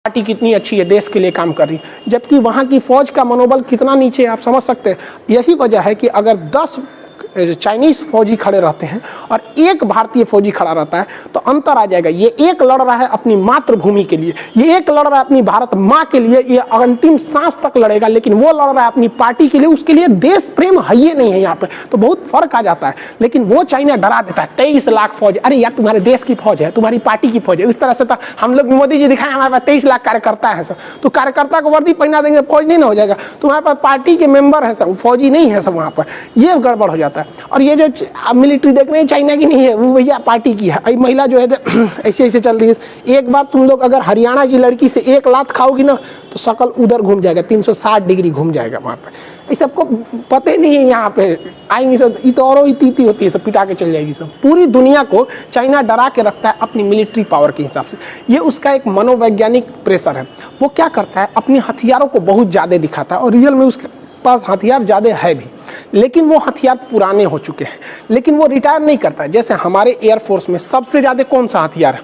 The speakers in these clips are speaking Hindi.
पार्टी कितनी अच्छी है, देश के लिए काम कर रही है, जबकि वहाँ की फौज का मनोबल कितना नीचे है आप समझ सकते हैं। यही वजह है कि अगर 10 चाइनीज फौजी खड़े रहते हैं और एक भारतीय फौजी खड़ा रहता है तो अंतर आ जाएगा। ये एक लड़ रहा है अपनी मातृभूमि के लिए, ये एक लड़ रहा है अपनी भारत माँ के लिए, ये अंतिम सांस तक लड़ेगा, लेकिन वो लड़ रहा है अपनी पार्टी के लिए, उसके लिए देश प्रेम है ही नहीं है यहाँ पे, तो बहुत फर्क आ जाता है। लेकिन वो चाइना डरा देता है 23 लाख फौज, अरे यार तुम्हारे देश की फौज है, तुम्हारी पार्टी की फौज है। इस तरह से तो हम लोग मोदी जी दिखाए हमारे पास 23 लाख कार्यकर्ता है सब, तो कार्यकर्ता को वर्दी पहना देंगे फौज नहीं ना हो जाएगा, तुम्हारे पास पार्टी के मेंबर है सब, फौजी नहीं है सब वहाँ पर, ये गड़बड़ हो जाता है। और ये जो आप मिलिट्री देख रहे हैं चाइना की नहीं है, वो भैया पार्टी की है। महिला जो है ऐसे ऐसे चल रही है। एक बार तुम लोग अगर हरियाणा की लड़की से एक लात खाओगी ना तो शकल उधर घूम जाएगा, 360 डिग्री घूम जाएगा वहाँ पे। ये सबको पता ही नहीं है, यहाँ पे आएंगी सब इतौरो इतीती होती है, सब पिटा के चल जाएगी सब। पूरी दुनिया को चाइना डरा के रखता है अपनी मिलिट्री पावर के हिसाब से। ये उसका एक मनोवैज्ञानिक प्रेशर है। वो क्या करता है, अपने हथियारों को बहुत ज़्यादा दिखाता है और रियल में उसके पास हथियार ज़्यादा है भी, लेकिन वो हथियार पुराने हो चुके हैं, लेकिन वो रिटायर नहीं करता है। जैसे हमारे एयरफोर्स में सबसे ज़्यादा कौन सा हथियार है,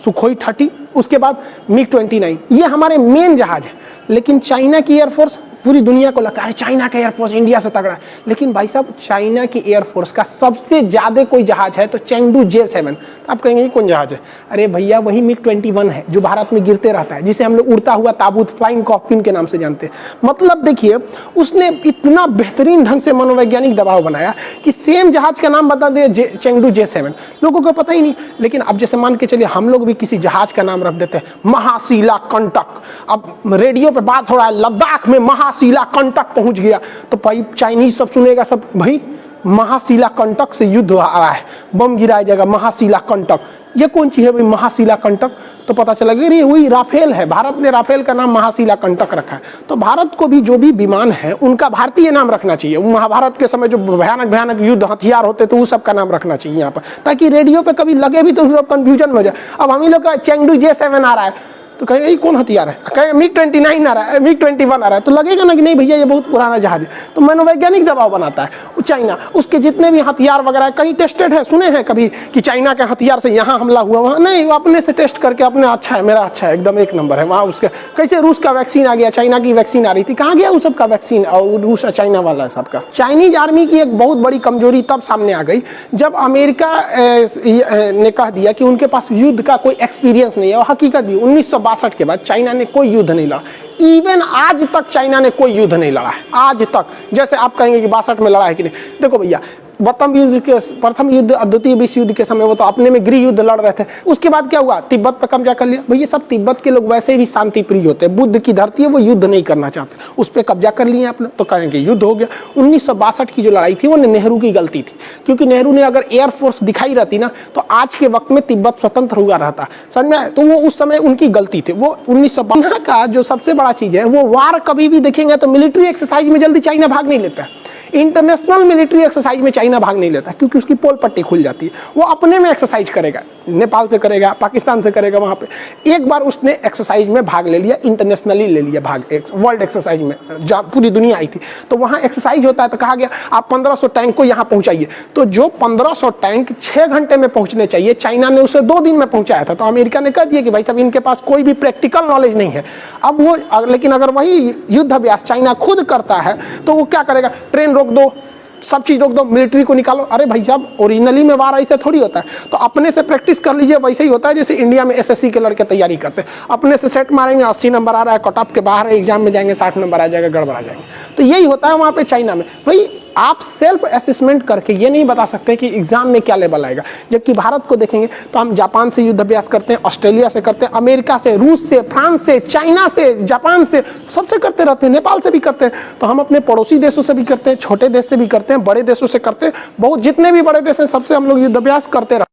सुखोई 30, उसके बाद MiG-29, ये हमारे मेन जहाज है। लेकिन चाइना की एयरफोर्स, पूरी दुनिया को लगता है चाइना का एयरफोर्स इंडिया से तगड़ा है, लेकिन भाई साहब चाइना की एयरफोर्स का सबसे ज्यादा कोई जहाज है तो चेंगडू J7। तो आप कहेंगे ये कौन जहाज है, अरे भैया वही MiG-21 है जो भारत में गिरते रहता है, जिसे हम लोग उड़ता हुआ ताबूत, फ्लाइंग कॉकपिन के नाम से जानते हैं। मतलब देखिए उसने इतना बेहतरीन ढंग से मनोवैज्ञानिक दबाव बनाया कि सेम जहाज का नाम बता दिया चेंगडू J7, लोगों को पता ही नहीं। लेकिन अब जैसे मान के चलिए हम लोग भी किसी जहाज का नाम रख देते हैं महाशिला कंटक, अब रेडियो पे बात हो रहा है लद्दाख में महाशिला कंटक पहुंच गया, तो भाई चाइनीज सब सुनेगा सब, भाई महाशिला कंटक से युद्ध आ रहा है, बम गिराया जाएगा महाशिला कंटक, ये कौन चीज है भाई महाशिला कंटक, तो पता चला कि वही राफेल है, भारत ने राफेल का नाम महाशिला कंटक रखा है। तो भारत को भी जो भी विमान है उनका भारतीय नाम रखना चाहिए। महाभारत के समय जो भयानक भयानक युद्ध हथियार होते तो वो सब का नाम रखना चाहिए यहाँ पर, ताकि रेडियो पे कभी लगे भी तो कंफ्यूजन हो जाए। अब हम ही लोग का चेंगडू J7 आ रहा है तो कहेंगे ये कौन हथियार है, कहेंगे MiG-29 आ रहा है, MiG-21 आ रहा है, तो लगेगा ना कि नहीं भैया ये बहुत पुराना जहाज है। तो मनोवैज्ञानिक दबाव बनाता है चाइना। उसके जितने भी हथियार वगैरह कहीं टेस्टेड है, सुने हैं कभी कि चाइना के हथियार से यहाँ हमला हुआ, वहाँ नहीं, वो अपने से टेस्ट करके अपने अच्छा है, मेरा अच्छा है, एकदम एक नंबर है। वहाँ उसके कैसे रूस का वैक्सीन आ गया, चाइना की वैक्सीन आ रही थी, कहाँ गया उस सबका वैक्सीन, और रूस चाइना वाला है सबका। चाइनीज आर्मी की एक बहुत बड़ी कमजोरी तब सामने आ गई जब अमेरिका ने कह दिया कि उनके पास युद्ध का कोई एक्सपीरियंस नहीं है। और हकीकत भी 1962 के बाद चाइना ने कोई युद्ध नहीं लड़ा, इवन आज तक चाइना ने कोई युद्ध नहीं लड़ा है आज तक। जैसे आप कहेंगे कि 62 में लड़ा है कि नहीं, देखो भैया प्रथम युद्ध और द्वितीय विश्व युद्ध के समय वो तो अपने में गृह युद्ध लड़ रहे थे। उसके बाद क्या हुआ, तिब्बत पर कब्जा कर लिया। भैया सब तिब्बत के लोग वैसे भी शांति प्रिय होते हैं, बुद्ध की धरती है, वो युद्ध नहीं करना चाहते, उस पर कब्जा कर लिए आप लोग, तो कहेंगे युद्ध हो गया। 1962 की जो लड़ाई थी वो नेहरू की गलती थी, क्योंकि नेहरू ने अगर एयरफोर्स दिखाई रहती ना तो आज के वक्त में तिब्बत स्वतंत्र हुआ रहता, समझ में। तो वो उस समय उनकी गलती थी। वो 1952 का जो सबसे बड़ा चीज है, वो वार कभी भी देखेंगे तो मिलिट्री एक्सरसाइज में जल्दी चाइना भाग नहीं लेता है। इंटरनेशनल मिलिट्री एक्सरसाइज में चाइना भाग नहीं लेता क्योंकि उसकी पोल पट्टी खुल जाती है। वो अपने में एक्सरसाइज करेगा, नेपाल से करेगा, पाकिस्तान से करेगा, वहां पे एक बार उसने एक्सरसाइज में भाग ले लिया, इंटरनेशनली ले लिया भाग, वर्ल्ड एक्सरसाइज में जहाँ पूरी दुनिया आई थी। तो वहां एक्सरसाइज होता है तो कहा गया आप 1500 टैंक को यहाँ पहुंचाइए। तो जो 1500 टैंक 6 घंटे में पहुंचने चाहिए, चाइना ने उसे 2 दिन में पहुंचाया था। तो अमेरिका ने कह दिया कि भाई साहब इनके पास कोई भी प्रैक्टिकल नॉलेज नहीं है। अब वो लेकिन अगर वही युद्ध अभ्यास चाइना खुद करता है तो वो क्या करेगा, ट्रेन रोक दो, सब चीज रोक दो, मिलिट्री को निकालो। अरे भाई साहब ओरिजिनली में वार ऐसे थोड़ी होता है, तो अपने से प्रैक्टिस कर लीजिए। वैसे ही होता है जैसे इंडिया में SSC के लड़के तैयारी करते हैं, अपने से सेट मारेंगे, 80 नंबर आ रहा है, कट ऑफ के बाहर है, एग्जाम में जाएंगे 60 नंबर आ जाएगा, गड़बड़ आ जाएंगे। तो यही होता है वहाँ पे चाइना में। भाई आप सेल्फ असेसमेंट करके ये नहीं बता सकते कि एग्जाम में क्या लेवल आएगा। जबकि भारत को देखेंगे तो हम जापान से युद्ध अभ्यास करते हैं, ऑस्ट्रेलिया से करते हैं, अमेरिका से, रूस से, फ्रांस से, चाइना से, जापान से, सबसे करते रहते हैं, नेपाल से भी करते हैं। तो हम अपने पड़ोसी देशों से भी करते हैं, छोटे देश से भी करते हैं, बड़े देशों से करते हैं, बहुत जितने भी बड़े देश हैं सबसे हम लोग युद्ध अभ्यास करते रहते हैं।